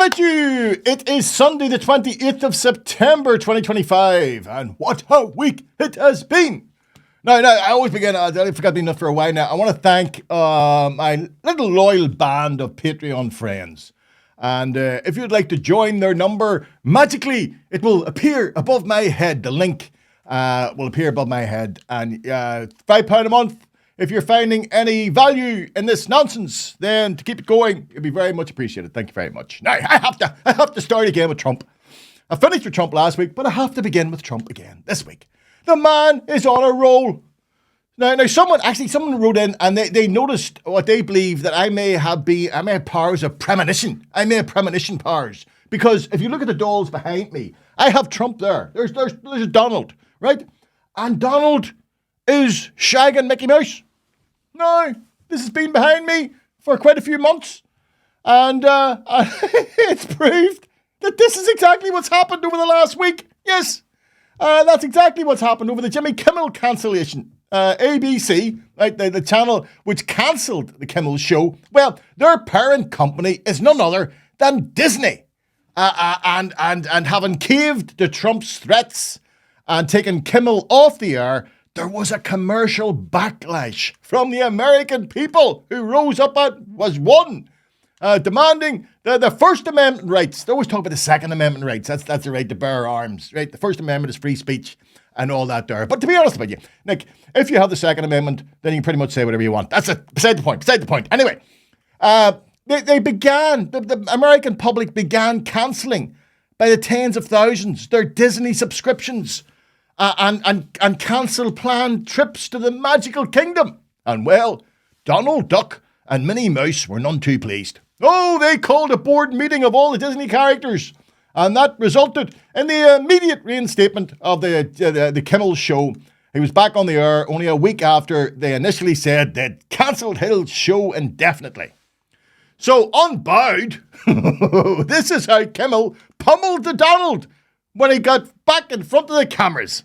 Right, you! It is Sunday, the 28th of September, 2025, and what a week it has been! Now, I always begin, I forgot being enough for a while now. I want to thank my little loyal band of Patreon friends. And if you'd like to join their number, magically, it will appear above my head. The link will appear above my head. And £5 a month. If you're finding any value in this nonsense, then to keep it going, it'd be very much appreciated. Thank you very much. Now, I have to start again with Trump. I finished with Trump last week, but I have to begin with Trump again this week. The man is on a roll. Now, someone wrote in and they noticed what they believe that I may have powers of premonition. I may have premonition powers. Because if you look at the dolls behind me, I have Trump there. There's Donald, right? And Donald is shagging Mickey Mouse. No, this has been behind me for quite a few months. And it's proved that this is exactly what's happened over the last week. Yes, that's exactly what's happened over the Jimmy Kimmel cancellation. ABC, right, the channel which cancelled the Kimmel show, well, their parent company is none other than Disney. And having caved to Trump's threats and taken Kimmel off the air, there was a commercial backlash from the American people who rose up demanding the First Amendment rights. They always talk about the Second Amendment rights. That's the right to bear arms, right? The First Amendment is free speech and all that there. But to be honest with you, Nick, if you have the Second Amendment, then you can pretty much say whatever you want. That's it. Beside the point. Anyway, the American public began cancelling by the tens of thousands their Disney subscriptions. And cancel planned trips to the magical kingdom. And well, Donald Duck and Minnie Mouse were none too pleased. Oh, they called a board meeting of all the Disney characters. And that resulted in the immediate reinstatement of the Kimmel show. He was back on the air only a week after they initially said they'd cancelled his show indefinitely. So, unbowed, this is how Kimmel pummeled the Donald when he got back in front of the cameras.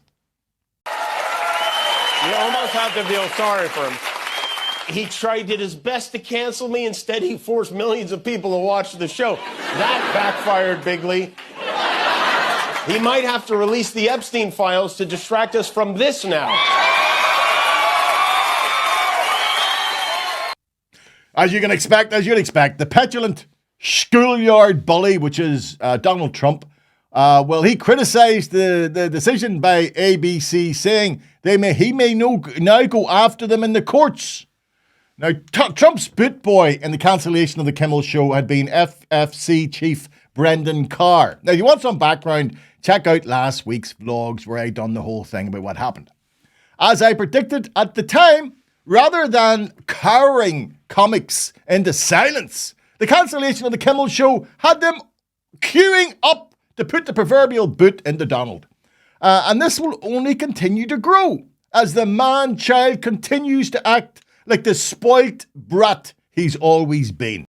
You almost have to feel sorry for him. He did his best to cancel me. Instead, he forced millions of people to watch the show. That backfired bigly. He might have to release the Epstein files to distract us from this now. As you'd expect, the petulant schoolyard bully, which is Donald Trump, he criticized the decision by ABC, saying he may now go after them in the courts. Now, Trump's boot boy in the cancellation of the Kimmel show had been FFC chief Brendan Carr. Now, if you want some background, check out last week's vlogs where I done the whole thing about what happened. As I predicted at the time, rather than cowering comics into silence, the cancellation of the Kimmel show had them queuing up to put the proverbial boot into Donald. And this will only continue to grow as the man-child continues to act like the spoilt brat he's always been.